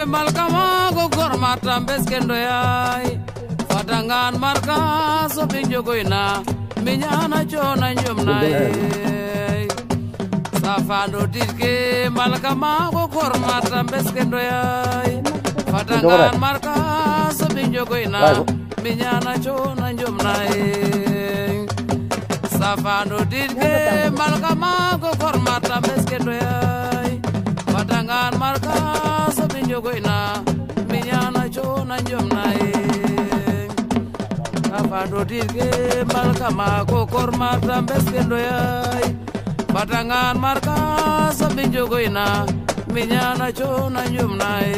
Malkamago gormata mbeskendo yai fatangan marka so pinjogoina minyana chona njomnai safando dirke malkamago gormata mbeskendo yai fatangan marka so pinjogoina minyana chona njomnai safando dirke malkamago gormata mbeskendo yai fatangan marka jogoina minyana chona njomnae afando dirge malka ma ko korma tambeskendo yai patangan marka sabi jogoina minyana chona njomnae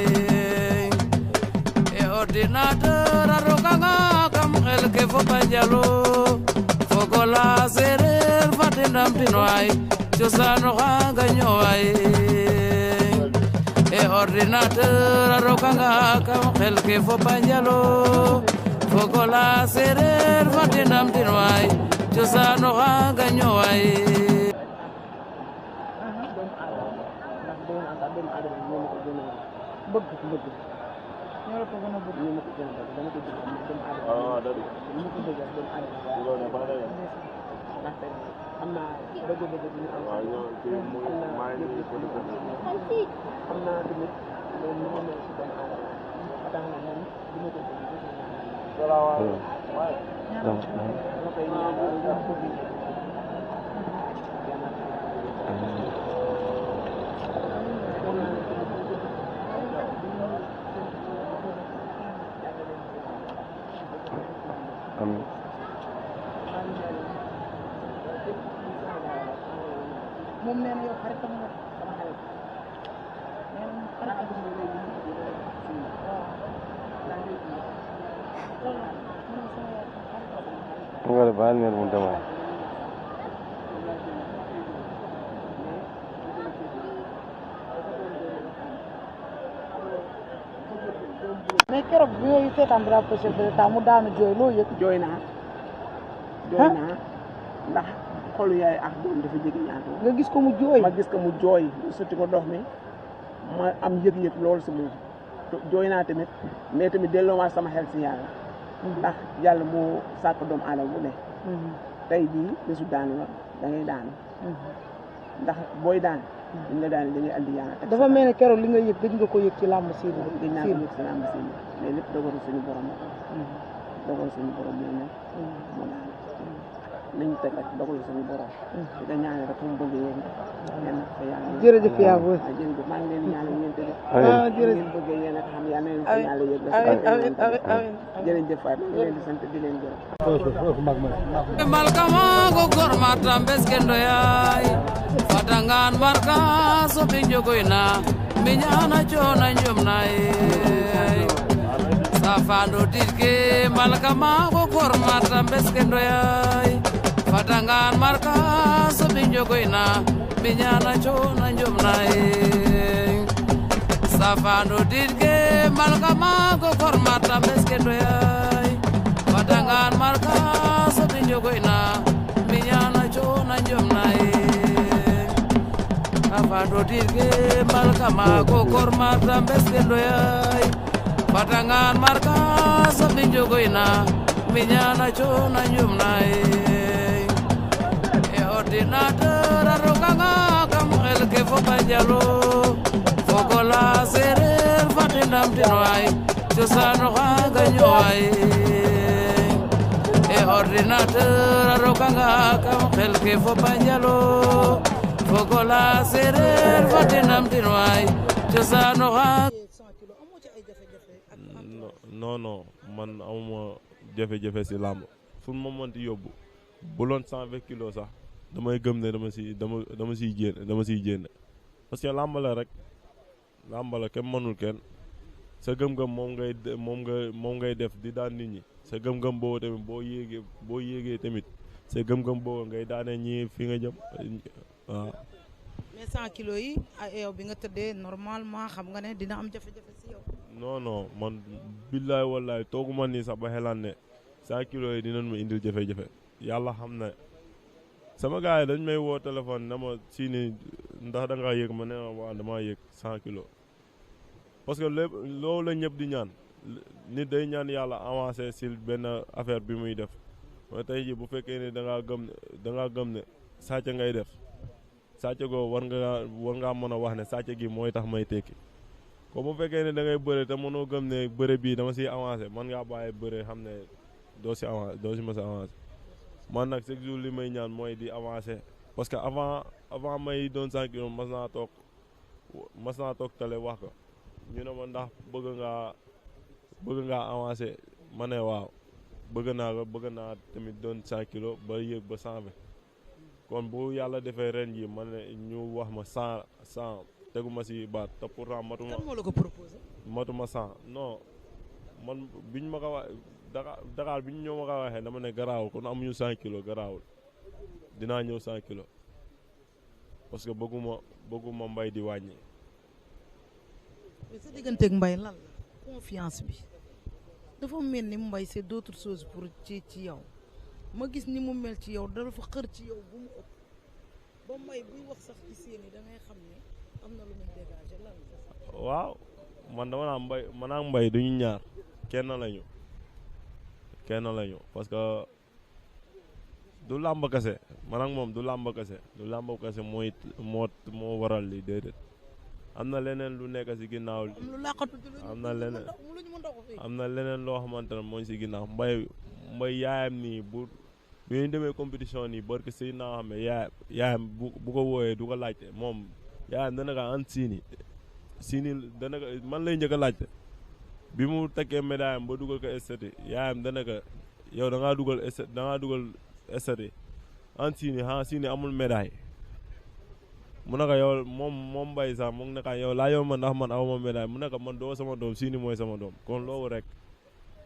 e ordinateur arokanga kam elke fo panjalo fogola serer fatendam tinwai josano hanga nyowai ordinateur arokanga kam xelke fo panjalo fogola serer fatinam tinway cosano xanga ñoway am naa bëgg-bëgg bi ñu am am naa tamit loolu ñu mën si doomu aadama ba tax na moom du ma ko bëgg dama koy moom nee na yow xaritam nga sama xarit nee na xarit nga baal meer mu dama mais keroog bi ngay seetaan drapeau chef de l'État mu daanu jooy loo yëg jooy naa ndax xolu yaay ak doom dafa jege ñaata nga gis ko mu jooy ma gis ko mu jooy sotti ko ndox mi ma am yëg-yëg loolu si moom jooy naa tamit mais tamit delloowaat sama xel si yàlla ndax yàlla moo sàkk doomu aadama bu ne tey jii bésu daanu la da ngay daanu ndax booy daan dañ la daan da ngay andi yàlla dafa mel ne keroog li nga yëg gëj nga ko yëg ci làmb siin gëj naa ko yëg si làmb siin mais lépp dogalu suñu borom dogalu suñu borom moo ne moo daan nañu teg rek dogalu suñu borom di nga ñaanal rek fu mu bëgg yéen yéen fa yàlla jërëjëf yaa booy jërëjëf maa ngi leen di ñaanal yéen tamit jërëjëf ngeen bëgg yéen ak xam yàlla na leen fa yàlla yëg jërëjëf waay maa ngi leen di sant di leen gërëm malkamago gormata mbeskendo yai fatangan marka so pinjogoina minyana chona njomnae safando dirke malkamago gormata mbeskendo yai fatangan marka so pinjogoina minyana chona njomnae safando dirke malkamago gormata mbeskendo yai fatangan marka so pinjogoina minyana chona njomnae afando dirke malkamago gormata mbeskendo yai fatangan marka so pinjogoina minyana chona njomnae e ordinateur arokanga kam xelke fo panjalo fogola serer fatindam tinway cosano xanga ñoway e ordinateur arokanga kam xelke fo panjalo fogola serer fatindam tinway cosano xanga non man amuma jafe-jafe si làmb fu ma mënti yóbbu bu loon 120 kilos sax damay gëm ne dama siy génn parce que làmb la rek làmb la kenn mënul kenn sa gëm-gëm moom ngay def di daan nit ñi sa gëm-gëm boobu tamit boo yéegee tamit sa gëm-gëm boobu ngay daanee ñi fi nga jëm waaw. mais 100 kilos yi yow bi nga tëddee normalement xam nga ne dina am jafe-jafe si yow. non man billaay wallaay tooguma nii sax ba xelaan ne 100 kilos yi dinañ ma indil jafe-jafe yàlla xam ne sama gars yi dañ may woo téléphone na ma si ni ndax da ngaa yëg ma ne waaw damaa yëg 100 kilos parce que lépp loolu la ñëpp di ñaan nit day ñaan yàlla avancé si benn affaire bi muy def mais tey jii bu fekkee ne da ngaa gëm ne sàcc ngay def sàcc goo war ngaa mën a wax ne sàcc gi mooy tax may tekki ko bu fekkee ne da ngay bëre te mënoo gëm ne bëre bii dama siy avancé man ngaa bàyyi bëre xam ne doo si mës a avancé man nag chaque jour li may ñaan mooy di avancé parce que avant may doon 100 kilos mas naa toog tale wax ko ñu ne ma ndax bëgg ngaa avancé ma ne waaw bëgg naa tamit doon 100 kilos ba yéeg ba 120 kon bu yàlla defee ren ji ma ne ñu wax ma 100 teguma si baat te pourtant matuma. kan moo la ko proposé. matuma 100 non man biñ ma ko wax Dakar biñ ñëw ma ko waxee dama ne garaawul kon amuñu 100 kilos garaawul dinaa ñëw 100 kilos parce que bëgguma mbay di wàññi. mais sa digganteeg mbay lan la confiance bi dafa mel ni mbay c'est d'autres choses pour ci yow ma gis ni mu mel ci yow dafa xër ci yow bu mu ëpp ba mbay buy wax sax ci seen yi da ngay xam ne am na lu muy dégager lan la. waaw man dama naa mbay duñu ñaar kenn lañu parce que du làmb kese man ak moom du làmb kese moo waral li déedéet am na leneen lu nekk si ginnaaw am na leneen loo xamante ne mooy si ginnaaw mbay yaayam nii bu ñu demee compétition nii barke si naa xam ne yaayam bu ko wooyee du ko laajte moom yaayam dana ko an siini dana ko man lay njëkk a laajte bi mu tekkee médaille am ba dugal ko estati yaayam dana ko yow da ngaa dugal estati an siini amul médaille mu ne ko yow moom mbay sax mu ne ko yow laa yow ma ndax man awma médaille mu ne ko man doo sama doom siini mooy sama doom kon loolu rek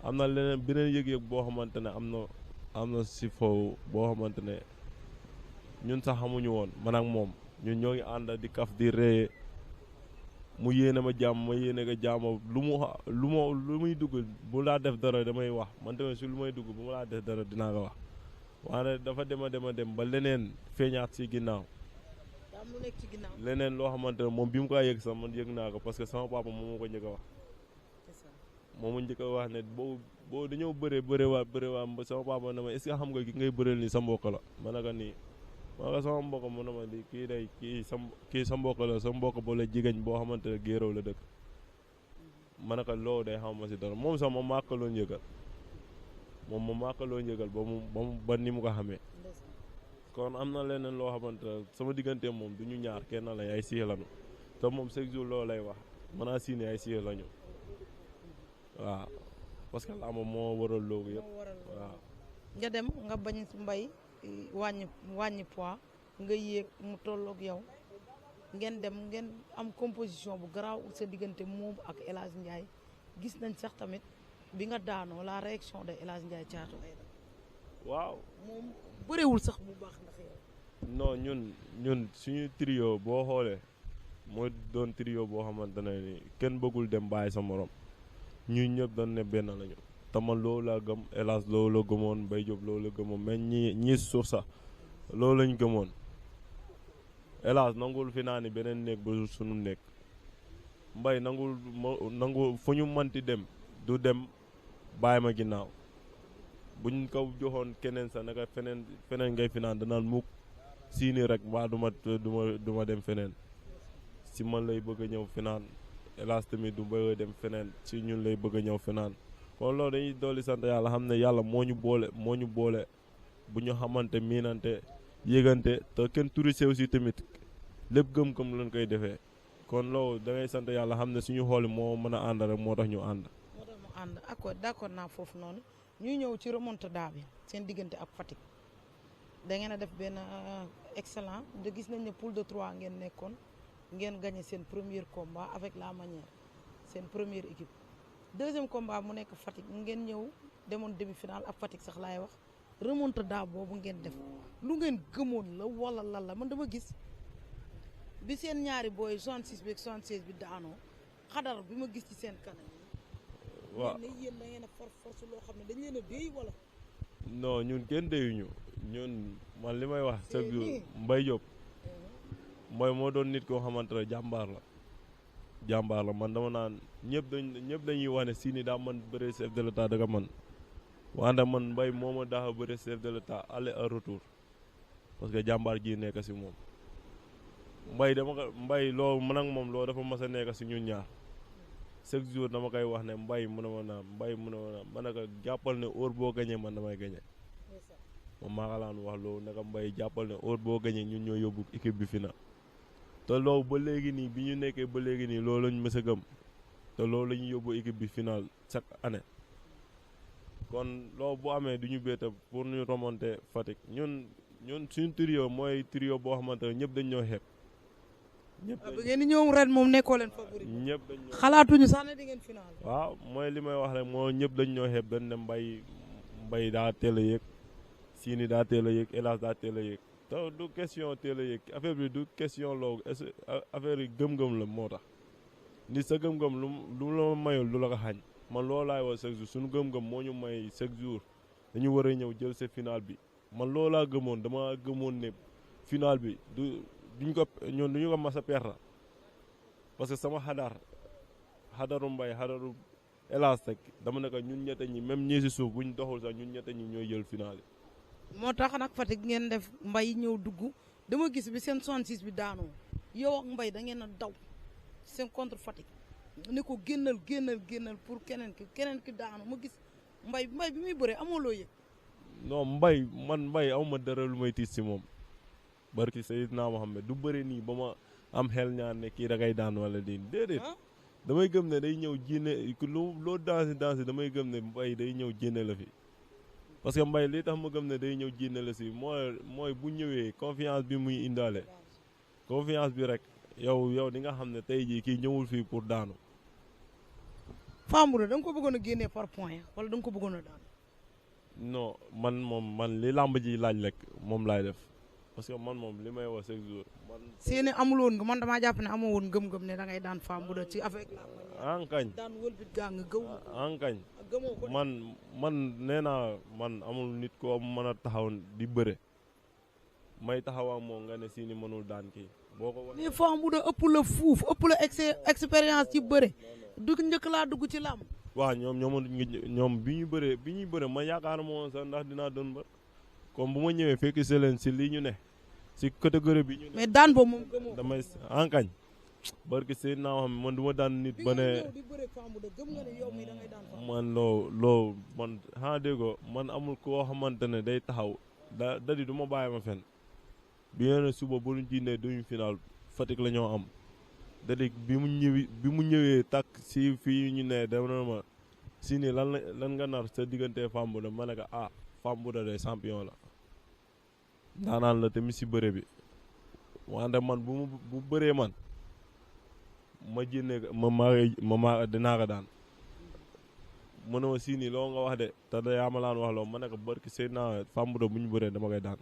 am na leneen beneen yëg-yëg boo xamante ne am na si foofu boo xamante ne ñun sax xamuñu woon man ak moom ñun ñoo ngi ànd di kaf di ree mu yéene ma jàmm ma yéene ko jàmm lu muy dugg bu laa def dara damay wax man tamit su lu may dugg bu ma laa def dara dinaa ko wax waaye dafa dem ba leneen feeñaat si ginnaaw leneen loo xamante ne moom bi mu ko yëg sax man yëg naa ko parce que sama papa moom moo ko njëkk a wax moom mu njëkk a wax ne boo dañoo bëre waa sama papa ne ma est-ce que xam nga ki ngay bëreel nii sa mbokk la ma ne ko nii ma ne ko sama mbokk mu ne ma di kii sa mbokk la sa mbokk ba la jigéen boo xamante ne géeraw la dëkk ma ne ko loolu day xam ma si dara moom sax ma màkkaloo njëgal ba ni mu ko xamee kon am na leneen loo xamante ne sama diggante moom du ñu ñaar kenn lañ ay siix lañu te moom chaque jour loolu lay wax mën naa siine ay siix lañu waaw parce que làmb moo waral loogu yëpp waaw. nga dem nga bañ mbay wàññi poids nga yéeg mu tolloog yow ngeen dem ngeen am composition bu garaaw sa diggante moom ak El Hadj Ndiaye gis nañ sax tamit bi nga daanoo la réaction de El Hadj Ndiaye Thiatou Aïda. waaw moom bëreewul sax bu baax ndax yow. non ñun suñu trio boo xoolee mooy doon trio boo xamante ne ni kenn bëggul dem bàyyi sa morom ñun ñëpp dañ ne benn lañu te man loolu laa gëm El Hadj loolu la gëmoon Mbaye Diop loolu la gëmoon mais ñii suuf sax loolu lañ gëmoon El Hadj nangul fi naa ni beneen néeg ba suñu nekk Mbaye nangul fu ñu mënti dem du dem bàyyi ma ginnaaw buñ ko joxoon keneen sax naka feneen ngay fi naan danaan mukk siini rek mbaa du ma dem feneen si man lay bëgg a ñëw fi naan El Hadj tamit du bëgg a dem feneen si ñun lay bëgg a ñëw fi naan kon loolu dañuy dolli sant yàlla xam ne yàlla moo ñu boole bu ñu xamante miinante yëgante te kenn tourisé aussi tamit lépp gëm-gëm lañ koy defee kon loolu da ngay sant yàlla xam ne suñu xool moo mën a ànd rek moo tax ñu ànd. moo tax mu ànd d'accord naa foofu noonu ñuy ñëw ci remontada bi seen diggante ak Fatick da ngeen a def benn excellent de gis nañ ne poule de 3 ngeen nekkoon ngeen gagné seen premier combat avec la manière seen première équipe. deuxième combat mu nekk Fatick ngeen ñëw demoon demi-finale ak Fatick sax laay wax remontada boobu ngeen def lu ngeen gëmoon la wala lan la man dama gis bi seen ñaari booy 66 bi ak 76 bi daanoo xadar bi ma gis ci seen kanam. waaw ne yéen da ngeen a force loo xam ne dañ leen a déy wala. non ñun kenn déyuñu ñun man li may wax chaque jour Mbaye Diop mooy moo doon nit koo xamante ne jàmbaar la jàmbaar la man dama naan ñëpp dañuy wax ne Siny daa man bëre chef de l'état danga man wante man Mbaye moo ma daax a bëre chef de l'état aller à retour parce que jàmbaar ji nekk si moom Mbaye loolu man ak moom loolu dafa mas a nekk si ñun ñaar chaque jour dama koy wax ne Mbaye mu ne ma naam Mbaye mu ne ma naam ma ne ko jàppal ne heure boo gañee man damay gañee moom maa ngi laan wax loolu naka Mbaye jàppal ne heure boo gañee ñun ñoo yóbbu équipe bi final te loolu ba léegi nii bi ñu nekkee ba léegi nii loolu lañ mës a gëm te loolu la ñu yóbbu équipe bi final chaque année kon loolu bu amee du ñu béeta pour ñu remonter Fatick ñun suñu trio mooy trio boo xamante ne ñëpp dañ ñoo xeeb. ñëpp dañ ngeen di ñëw ren moom nekkoo leen favori. ñëpp dañ ñoo xalaatuñu sax ne di ngeen final. waaw mooy li may wax rek moo ñëpp dañ ñoo xeeb dañ ne Mbaye daa teel a yéeg Siny daa teel a yéeg El Hadj daa teel a yéeg te du question teel a yéeg affaire bi du question loolu affaire yi gëm-gëm la moo tax ni sa gëm-gëm lu la mayul du la ko xañ man loolu laay wax chaque jour suñu gëm-gëm moo ñu may chaque jour dañu war a ñëw jël sa final bi man loolu laa gëmoon dama gëmoon ne final bi duñu ko mas a perdre parce que sama xadaru Mbaye xadaru El Hadj rek dama ne ko ñun ñette ñi même ñii si suuf buñ doxul sax ñun ñette ñi ñooy jël final yi. moo tax nag Fatick ngeen def Mbaye ñëw dugg dama gis bi seen 66 bi daanoo yow ak Mbaye da ngeen a daw seen contre Fatick ne ko génnal pour keneen ki daanu ma gis Mbaye bi muy bëree amoo loo yëg. non Mbaye amuma dara lu may tiit si moom barki Seydina Mohamed du bëri nii ba ma am xel ñaar ne kii da ngay daan wala déedéet damay gëm ne day ñëw jénne loo dansi damay gëm ne Mbaye day ñëw jénne la fi. parce que Mbaye li tax ma gëm ne day ñëw jénne la si mooy bu ñëwee confiance bi muy indaale confiance bi rek yow di nga xam ne tey jii kii ñëwul fii pour daanu. Famboura da nga ko bëggoon a génnee par point wala da nga ko bëggoon a daan. non man li làmb ji laaj rek moom laay def parce que man moom li may wax chaque jour. Siny amul woon nga man damaa jàpp ne amoo woon gëm-gëm ne da ngay daan Famboura ci avec la. ankañ daan wëlbit gaa nga gëw. ankañ man nee naa man amul nit ko mën a taxaw di bëre may taxawaa moom nga ne Siny mënul daan kii boo ko mais Famboura ëpp la fuuf ëpp la expérience ci bëre du njëkk laa dugg ci làmb. waaw ñoom bi ñuy bëre ma yaakaar moo sax ndax dinaa doon mbër comme bu ma ñëwee fekk si leen si lii ñu ne si catégorie bi ñu ne. mais daan boobu moom gëmoo damay ankañ barke seen naa xam man du ma daan nit ba ne man loo man xanaa déggoo man amul koo xamante ne day taxaw dadi du ma bàyyi ma fen bi ngeen suba bu ñu jinnee duñu final Fatick la ñoo am dadi bi mu ñëwee takk si fii ñu ne dem na ma Siny lan nga nar sa diggante Famboura ma ne ko Famboura de champion la daanaan la tamit si bëre bi wante man bu bëree man ma jénne ma dinaa ko daan mu ne ma Siny loo nga wax de te da yaa ma laan wax loo ma ne ko barki Seydina Famboura bu ñu bëree dama koy daan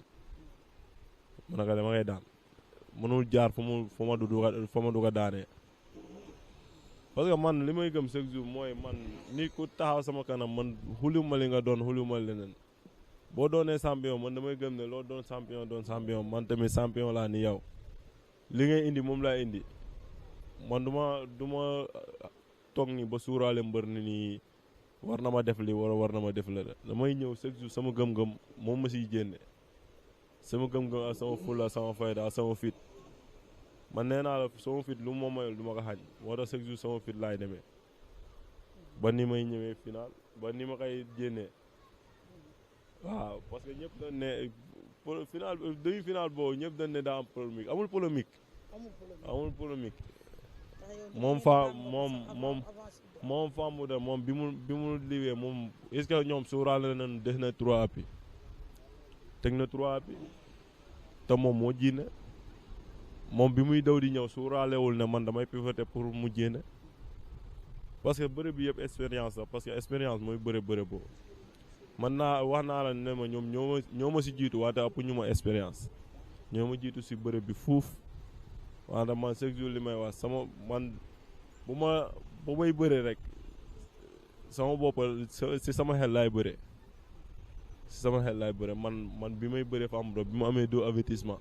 ma ne ko dama koy daan mënul jaar fa ma du ko daanee parce que man li may gëm chaque jour mooy man ni ku taxaw sama kanam man xuluma li nga doon xuluma leneen boo doonee champion man damay gëm ne loo doon champion man tamit champion laa ni yow li ngay indi moom laa indi man du ma toog ni ba suuraale mbër ni nii war na ma def li war na ma def la damay ñëw chaque jour sama gëm-gëm moom ma siy génne sama gëm-gëm ak sama fulla sama fayda ak sama fit man nee naa la sama fit lu ma mayul du ma ko xañ moo tax chaque jour sama fit laay demee ba ni may ñëwee final ba ni ma koy génnee waaw parce que ñëpp dañ ne final demi final boobu ñëpp dañ ne daa am polémique amul polémique moom Famboura moom bi mu liwee moom est-ce que ñoom suuraale nañu des na 3 appuis teg na 3 appuis te moom moo jiine moom bi muy daw di ñëw suuraalewul ne man damay pivoter pour mu jéene parce que bëre bi yëpp expérience la parce que expérience mooy bëre boobu man wax naa la ne ma ñoom ñoo ma si jiitu waate ëpp ñu ma expérience ñoo ma jiitu si bëre bi fuuf wante man chaque jour li may wax man bu may bëre rek sama bopp si sama xel laay bëre man bi may bëre Famboura bi mu amee 2 avertissement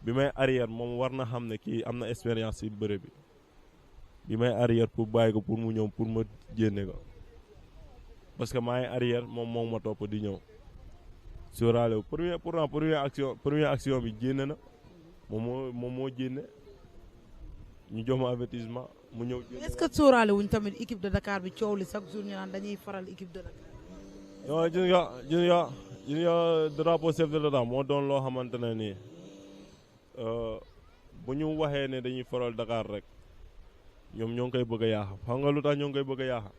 bi may arrière moom war na xam ne kii am na expérience si bëre bi bi may arrière pour bàyyi ko pour mu ñëw pour ma génne ko parce que maa ngi arrière moom ma topp di ñëw sóoraale wu première action bi génne na moom moo génne ñu jox ma avertissement mu ñëw. est-ce que sóoraale wuñ tamit équipe de Dakar bi coow li chaque jour ñu naan dañuy faral équipe de Dakar. non gis nga drapeau chef de l'État moo doon loo xamante ne nii bu ñu waxee ne dañuy faral Dakar rek ñoom ñoo ngi koy bëgg a yaaxa xam nga lu tax ñoo ngi koy bëgg a yaaxa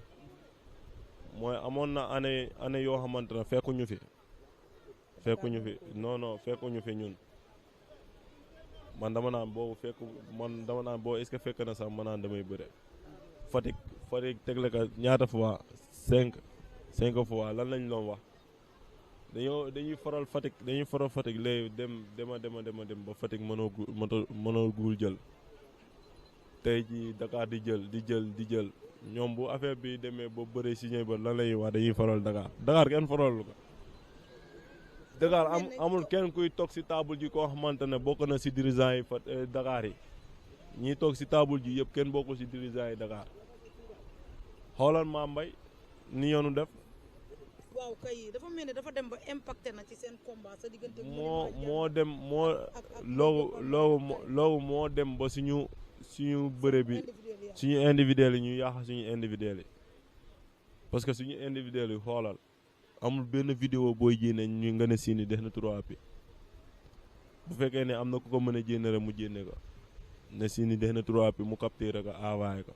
mooy amoon na année yoo xamante ne fekkuñu fi non fekkuñu fi ñun man dama naan boobu est-ce que fekk na sax ma naan damay bëre Fatick tegle ka ñaata fois 5 fois lan lañ doon wax dañuy faral Fatick léegi dem ba Fatick mënoo gul jël tey ji Dakar di jël ñoom bu affaire bi demee ba bëre signé ba lan lay wax dañuy faral Dakar kenn faral ko Dakar amul kenn kuy toog si table ji koo xamante ne bokk na si dirigeant yi Dakar yi ñiy toog si table ji yëpp kenn bokkul si dirigeant yi Dakar xoolal Mame Mbaye ni yoonu def. waaw kay dafa mel ne dafa dem ba impacté na ci seen combat sa diggante. loolu moo dem ba suñu bëre bi suñu individuel yi ñu yàq suñu individuel yi parce que suñu individuel yi xoolal. amul benn vidéo booy jénne ñu nga ne Siny def na 3 appuis bu fekkee ne am na ku ko mën a jénne rek mu jénne ko ne Siny def na 3 appuis mu capturé ko envoyé ko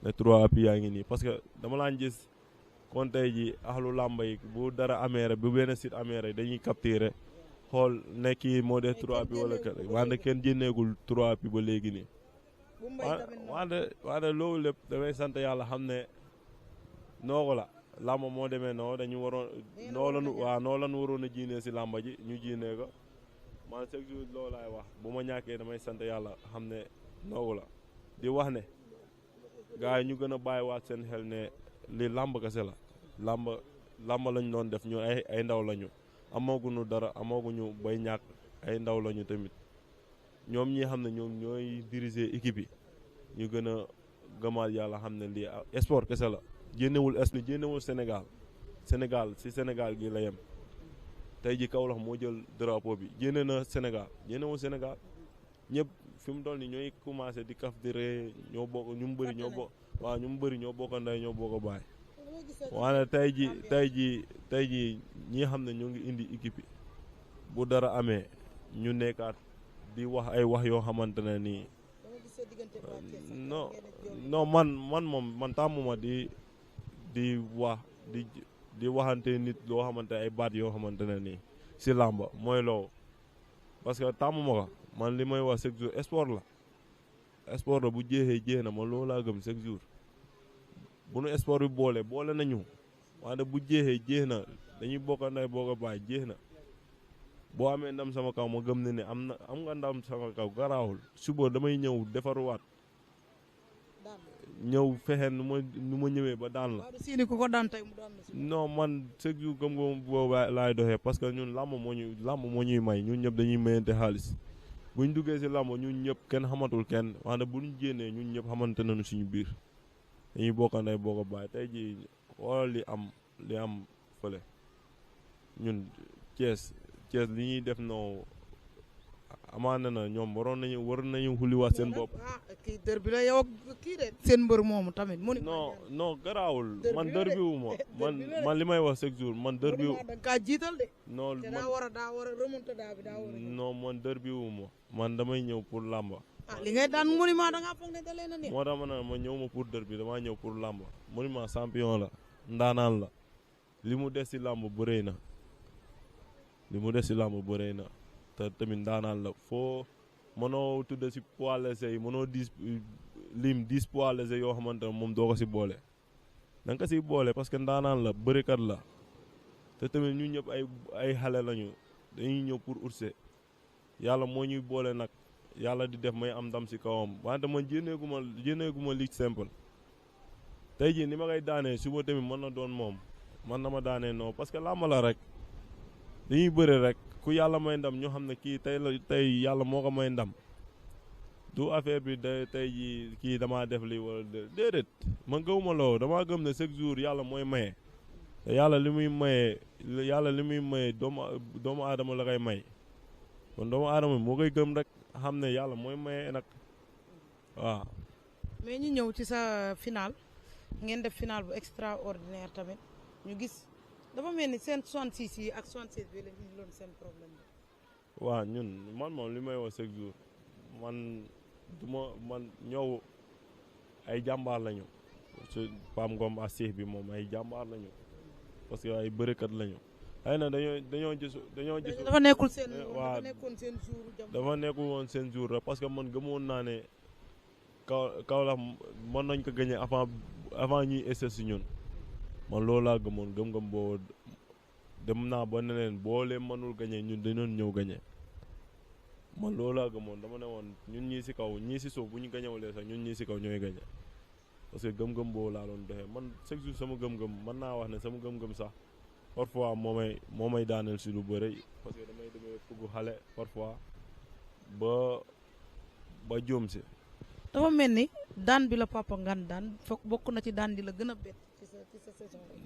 ne 3 appuis yaa ngi nii parce que dama laan gis kon tey ji axlu làmba yi bu dara amee rek bu benn site amee rek dañuy capturé xool ne kii moo def 3 appuis wala kër wante kenn jénneegul 3 appuis ba léegi nii wante loolu lépp damay sant yàlla xam ne noogu la làmba moo demee noo dañu waroon noo lan waroon a jiinee si làmba ji ñu jiinee ko man chaque jour loolu laay wax bu ma ñàkkee damay sant yàlla xam ne noogu la di wax ne gars yi ñu gën a bàyyiwaat seen xel ne li làmb kese la làmba lañ doon def ñu ay ndaw lañu amaguñu dara amaguñu bay ñàkk ay ndaw lañu tamit ñoom ñi xam ne ñoom ñooy diriger équipe yi ñu gën a gëmaat yàlla xam ne lii sport kese la jénnewul Sénégal si Sénégal gi la yem tey ji Kaolack moo jël drapeau bi jénne na jénnewul Sénégal ñëpp fi mu toll nii ñooy commencé di kaf di ree ñoo bokk ñu mu bëri ñoo bokk ndey ñoo bokk baay waaye tey ji ñi xam ne ñoo ngi indi équipe yi bu dara amee ñu nekkaat di wax ay wax yoo xamante ne nii non man tàmmuma di wax di waxante nit loo xamante ay baat yoo xamante ne nii si làmba mooy loolu parce que tàmmuma ko man li may wax chaque jour sport la bu jeexee na man loolu laa gëm chaque jour bu nu sport bi boole nañu wante bu jeex na dañuy bokk nday bokk baay jeex na boo amee ndam sama kaw ma gëm ne am nga ndam sama kaw garaawul suba damay ñëw defaruwaat ñëw fexe nu ma ñëwee ba daan la. Siny ku ko daan tey mu daan la. non man chaque jour gëm nga boobu laay doxee parce que ñun làmb moo ñuy may ñun ñëpp dañuy mayante xaalis buñ duggee si làmb ñun ñëpp kenn xamatul kenn wante buñ jénnee ñun ñëpp xamante nañu suñu biir dañuy bokkanday bokk baay tey ji xoolal li am fële ñun Thiès li ñuy def noo amaana na ñoom war nañu xuliwaat seen bopp. kii dër bi la yow ak kii de seen mbër moomu tamit. non garaawul man dër bi wu ma man li may wax chaque jour man dër bi. da kaa jiital de. non daa war a remontada bi daa war a. non man dër bi wu ma man damay ñëw pour làmba. li ngay daan monument da ngaa foog ne da leen a neex. moo tax ma ñëw ma pour dër bi damaa ñëw pour làmba monument champion la ndaanaan la li mu des si làmb bëree na. te tamit ndaanaan la foo mënoo tudd si poids léger yi mënoo 10 poids léger yoo xamante ne moom doo ko si boole da nga ko si boole parce que ndaanaan la bërikat la te tamit ñu ñëpp ay xale lañu dañuy ñëw pour urse yàlla moo ñuy boole nag yàlla di def may am ndam si kawam wante man jénneeguma ligue simple tey jii ni ma koy daanee suba tamit mën na doon moom man na ma daanee non parce que làmb la rek dañuy bëre rek ku yàlla may ndam ñoo xam ne kii tey yàlla moo ko may ndam du affaire bi da tey jii kii damaa def lii wala déedéet man gëwuma loolu damaa gëm ne chaque jour yàlla mooy maye te yàlla li muy maye doomu aadama la koy may kon doomu aadama moo koy gëm rek xam ne yàlla mooy maye nag waaw. mais ñu ñëw ci sa final ngeen def final bu extraordinaire tamit ñu gis dafa mel ni seen 66 yi ak 67 bi la ñu loon seen problème bi. waaw ñun man moom li may wax chaque jour man ñëw ay jàmbaar lañu su Pam Ngom ak Cheikh bi moom ay jàmbaar lañu parce que ay bërëkat lañu xëy na dañoo gis dafa nekkul seen waaw dafa nekkoon seen jour dafa nekkul woon seen jour rek parce que man gëmoon naa ne Kaolack mën nañ ko gagné avant ñuy essai si ñun man loolu laa gëmoon gëm-gëm boo dem naa ba ne leen boo leen mënul gagné ñun dañoon ñëw gagné man loolu laa gëmoon dama ne woon ñun ñii si kaw ñii si suuf bu ñu gañewulee sax ñun ñii si kaw ñooy gagné parce que gëm-gëm boobu laa doon doxee man chaque jour sama gëm-gëm mën naa wax ne sama gëm-gëm sax parfois moo may daaneel si lu bëri parce que damay demee fugg xale parfois ba jóom si. dafa mel ni daan bi la Papa Ngane daan foog bokk na ci daan di la gën a bett ci sa saison rek.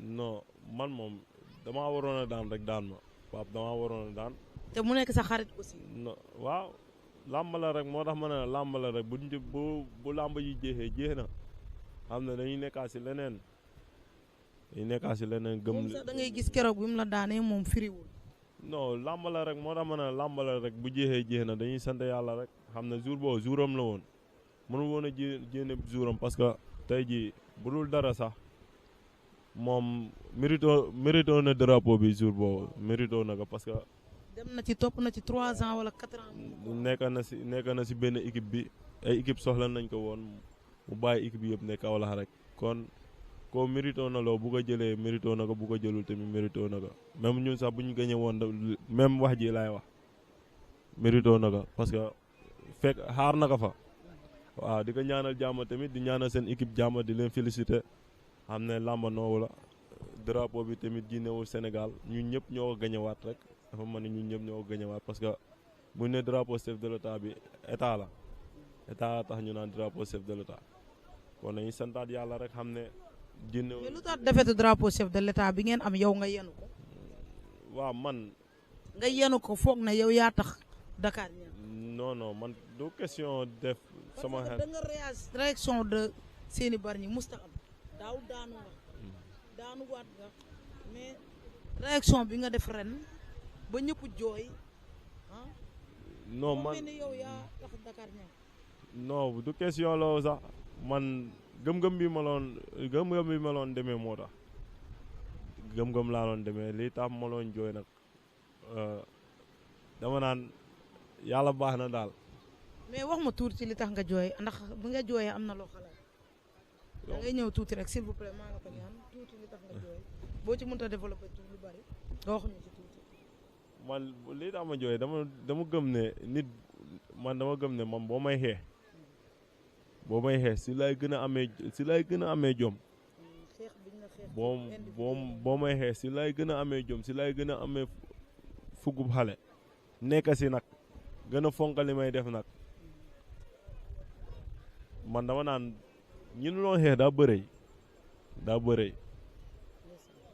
non man moom damaa waroon a daan rek daan ma Pape damaa waroon a daan. te mu nekk sa xarit aussi. non waaw làmb la rek moo tax ma ne la làmb la rek bu làmb yi jeexee na xam ne dañuy nekkaa si leneen gëm. moom sax da ngay gis keroog bi mu la daanee moom firiwul. non làmb la rek moo tax ma ne la làmb la rek bu jeexee na dañuy sant yàlla rek xam ne jour boobu jouram la woon mënul woon a jéene jouram parce que tey jii bu dul dara sax moom mérito na drapeau bi jour boobu mérito na ko parce que. dem na ci topp na ci 3 ans wala 4 ans. nekk na si benn équipe bi ay équipe soxla nañ ko woon mu bàyyi équipe yëpp ne Kaolack rek kon ko mérito na loo bu ko jëlee mérito na ko bu ko jëlul tamit mérito na ko même ñun sax bu ñu gagné woon même wax ji laay wax mérito na ko parce que fekk xaar na ko fa waaw di ko ñaanal jàmm tamit di ñaanal seen équipe jàmm di leen féliciter xam ne làmba noowu la drapeau bi tamit ji newul Sénégal ñun ñëpp ñoo ko gagné waat rek dafa mën ne ñun ñëpp ñoo ko gagné waat parce que bu ne drapeau chef de l'état bi état la état tax ñu naan drapeau chef de l'état kon nañu santaat yàlla rek xam ne jinne mais lu tax defetu drapeau chef de l'état bi ngeen am yow nga yenu ko. waaw man. nga yenu ko foog na yow yaa tax Dakar non man du question def sama xel. da nga réaction de Seny Bargny musta am daaw daanu nga daanu waat nga mais réaction bi nga def ren ba ñëpp jooy ah. non man yow yaa tax Dakar ñëw. non du question loolu sax man gëm-gëm bi ma loon demee moo tax gëm-gëm laa loon demee lii tax ma loon jooy nag dama naan yàlla baax na daal. mais wax ma tuuti ci li tax nga jooy ndax bi nga jooyee am na loo xalaat. da ngay ñëw tuuti rek s'il vous plaît maa nga ko ñaan tuuti li tax nga jooy boo ci mënut a développer tuuti lu bari nga wax ñu ci tuuti. man lii tax ma jooy dama gëm ne nit man dama gëm ne man boo may xeex si lay gën a amee jom. boo may xeex si lay gën a amee jom si lay gën a amee fugub xale. nekk si nag gën a fonk li may def nag man dama naan ñun loo xeex daa bërëy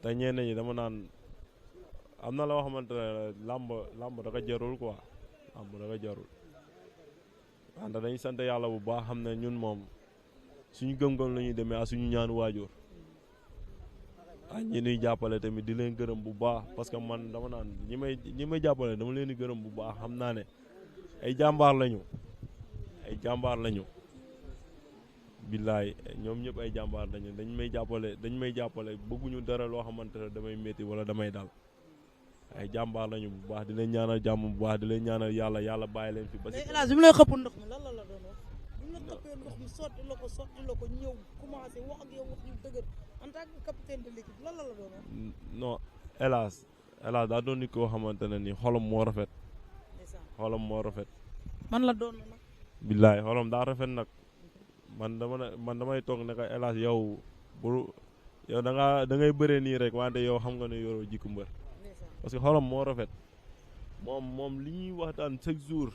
te ñenn ñi dama naan am na loo xamante ne làmb da ko jarul quoi làmb da ko jarul wante dañuy sant yàlla bu baax xam ne ñun moom suñu gëm-gëm la ñuy demee ak suñu ñaanu waajur ñi ñuy jàppale tamit di leen gërëm bu baax parce que man dama naan ñi may jàppale dama leen di gërëm bu baax xam naa ne ay jàmbaar lañu billaay ñoom ñëpp ay jàmbaar lañu dañ may jàppale bëgguñu dara loo xamante ne damay métti wala damay dal ay jàmbaar lañu bu baax di leen ñaanal jàmm bu baax di leen ñaanal yàlla bàyyi leen fi. ba si bi mu lay xëpp ndox mi lan la doon wax bi mu la xëppee ndox mi sotti la ko ñëw commencé wax ak yow wax yu dëgër en tant que capitaine de l'équipe lan la doon wax. non hélas daa doon nit koo xamante ne ni xolam moo rafet. man la doon nag. billaay xolam daa rafet nag man damay toog ne ko hélas yow da ngay bëree nii rek wante yow xam nga ne yoroo jikku mbër parce que xolam moo rafet moom li ñuy waxtaan chaque jour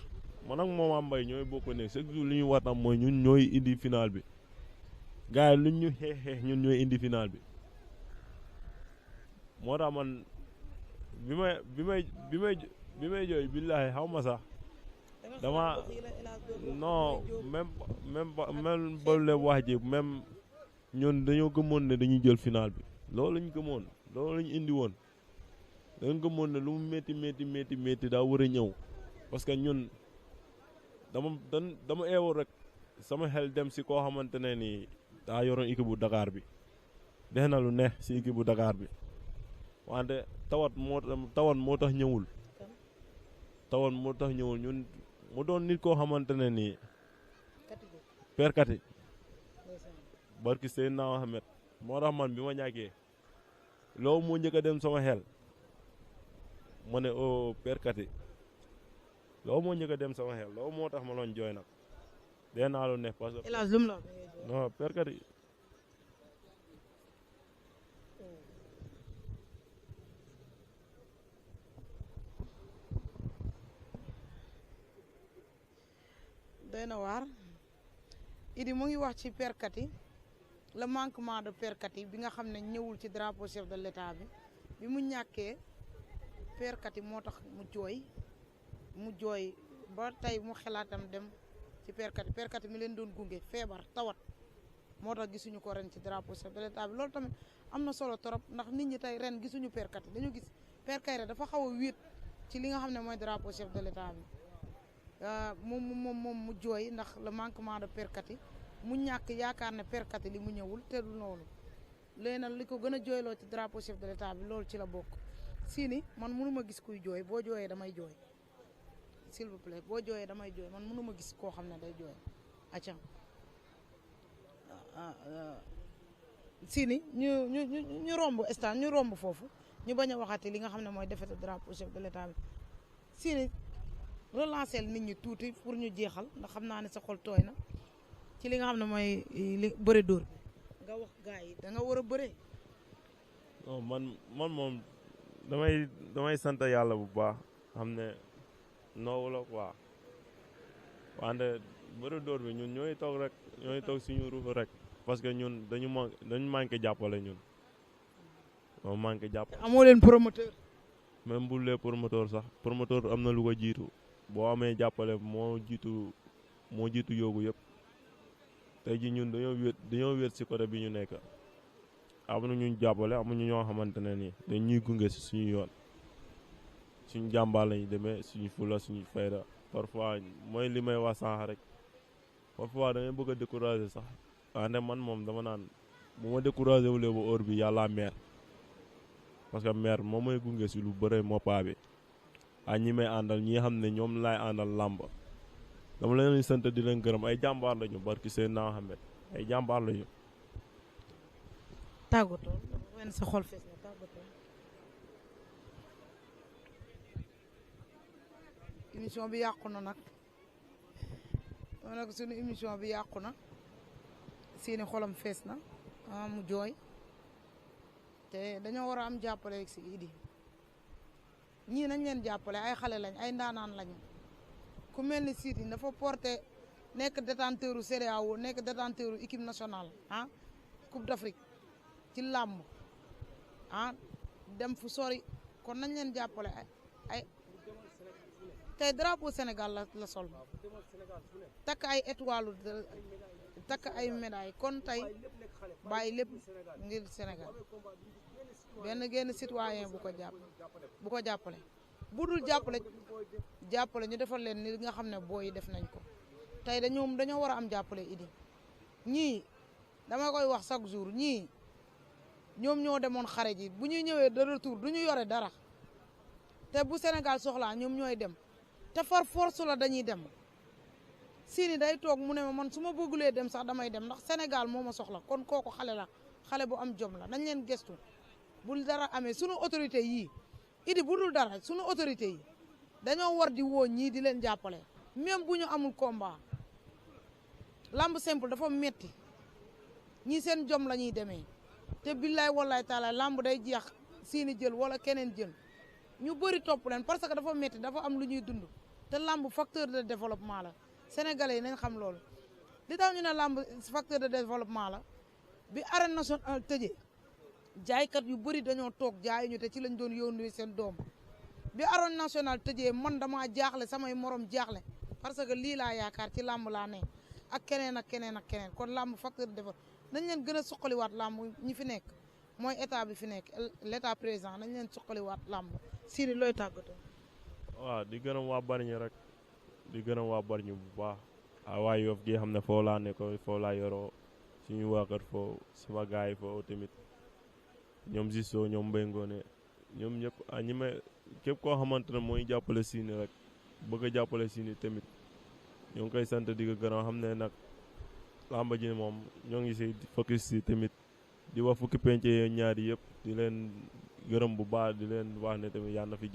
man ak Mama Mbaye ñooy bokk ne chaque jour li ñu war am mooy ñun ñooy indi final bi gars yi luñ ñu xeex ñun ñooy indi final bi moo tax man bi may jooy billaahi xaw ma sax dama non même ba le wax ji même ñun dañoo gëmoon ne dañuy jël final bi loolu lañ gëmoon loolu lañ indi woon dañu gëmoon ne lu mu métti daa war a ñëw parce que ñun dama eewu rek sama xel dem si koo xamante ne ni daa yoroon équipe bu Dakar bi def na lu neex si équipe bu Dakar bi wante tawat moo tax ñëwul ñun mu doon nit koo xamante ne nii perkati barki Seydina Mohamed moo tax man bi ma ñàkkee loolu moo njëkk a dem sama xel ma ne o perkati loolu moo njëkk a dem sama xel loolu moo tax ma doon jooy nag dee naa lu neex parce que non perkati doy na waar Idi mu ngi wax ci perkat yi le manquement de perkat yi bi nga xam ne ñëwul ci drapeau chef de l'état bi mu ñàkkee perkat yi moo tax mu jooy ba tey mu xalaatam dem ci perkat yi mi leen doon gunge feebar tawat moo tax gisuñu ko ren ci drapeau chef de l'état bi loolu tamit am na solo trop ndax nit ñi tey ren gisuñu perkat yi dañu gis perkat dafa xaw a wéet ci li nga xam ne mooy drapeau chef de l'état bi moom mu jooy ndax le manquement de perkat yi mu ñàkk yaakaar ne perkat yi li mu ñëwul te du noonu léegi nag li ko gën a jooyloo ci drapeau chef de l'état bi loolu ci la bokk Sini man mënuma gis kuy jooy boo jooyee damay jooy s'il vous plaît boo jooyee damay jooy man mënuma gis koo xam ne day jooy acam Sini ñu romb stade ñu romb foofu ñu bañ a waxati li nga xam ne mooy défaite drapeau chef de l'état bi Sini relancer nit ñi tuuti pour ñu jeexal ndax xam naa ne sa xol tooy na ci li nga xam ne mooy li bëre dóor bi nga wax gars yi da nga war a bëre. non man moom damay sant yàlla bu baax xam ne noowu la quoi wante bëre dóor bi ñun ñooy toog suñu ruuf rek parce que ñun dañu manqué jàppale ñun moo manqué jàppale. amoo leen promoteur. même bu lee promoteur am na lu ko jiitu. boo amee jàppale moo jiitu yóbbu yëpp tey ji ñun dañoo wéet si côté bi ñu nekk amuñu ñu jàppale amuñu ñoo xamante ne nii dañ ñuy gunge si suñu yoon suñu jàmbaar lañu demee suñu fula suñu fayda parfois mooy li may wax sànq rek parfois da ngay bëgg a décourager sax wante man moom dama naan bu ma décourager wulee ba heure bi yàlla meer parce que meer moo may gunge si lu bëre moo paa bi ñi may àndal ñi xam ne ñoom laay àndal làmb dama leen sant di leen gërëm ay jàmbaar lañu barki Seydina Mohamed ay jàmbaar lañu. tàggatoo wenn sa xol fees na tàggatoo. émission bi yàqu na nag ma ne ko suñu émission bi yàqu na seeni xolam fees na mu jooy te dañoo war a am jàppale si Idi ñii nañ leen jàppale ay xale lañ ay ndaanaan lañu ku mel ni Sidi dafa porté nekk détenteur u CEDEAO nekk détenteur u équipe nationale coupe d'Afrique ci làmb dem fu sori kon nañ leen jàppale ay tey drapeau Sénégal la sol takk ay étoile takk ay médaille kon tey bàyyi lépp ngir Sénégal genn citoyen bu ko jàppale bu dul jàppale ñu defal leen ni nga xam ne booy def nañ ko tey dañoo war a am jàppale Idi ñii dama koy wax chaque jour ñii ñoom ñoo demoon xare ji bu ñuy ñëwee de retour du ñu yore dara te bu Sénégal soxlaa ñoom ñooy dem te far force la dañuy dem Sini day toog mu ne ma man su ma bëggulee dem sax damay dem ndax Sénégal moo ma soxla kon kooku xale bu am jom la dañ leen gestu bul dara amee sunu autorité yii Idi bu dul dara sunu autorité yi dañoo war di woo ñii di leen jàppale même bu ñu amul combat lamb simple dafa metti ñii seen jom la ñuy demee te billaay wallaay taala lamb day jeex Sini jël wala keneen jël ñu bëri topp leen parce que dafa metti dafa am lu ñuy dund te làmb facteur de développement la sénégalais yi nañ xam loolu li tax ñu ne làmb facteur de développement la bi arène nationale tëjee jaaykat yu bëri dañoo toog jaay ñu te ci lañ doon yónni seen doom bi arène nationale tëjee man damaa jaaxle samay morom jaaxle parce que lii laa yaakaar ci làmb laa ne ak keneen ak keneen ak keneen kon làmb facteur de développement nañ leen gën a suqaliwaat làmb ñi fi nekk mooy état bi fi nekk l'état présent nañ leen suqaliwaat làmb Siri looy tàggatoo. waaw di gërëm waa Bargny rek di gërëm waa Bargny bu baax waa Yoff gi xam ne foo laa nekkoon foo laa yoroo suñu waa kër foo sama gars yi foo tamit ñoom Zisso ñoom Mbaye Ngoné ñoom ñëpp ñi may képp koo xamante ne mooy jàppale Siny rek bëgg a jàppale Siny tamit ñoo ngi koy sant di ko gërëm xam ne nag làmba ji moom ñoo ngi si focus si tamit di wax fukki penc ñaari yëpp di leen gërëm bu baax di leen wax ne tamit yàlla na fi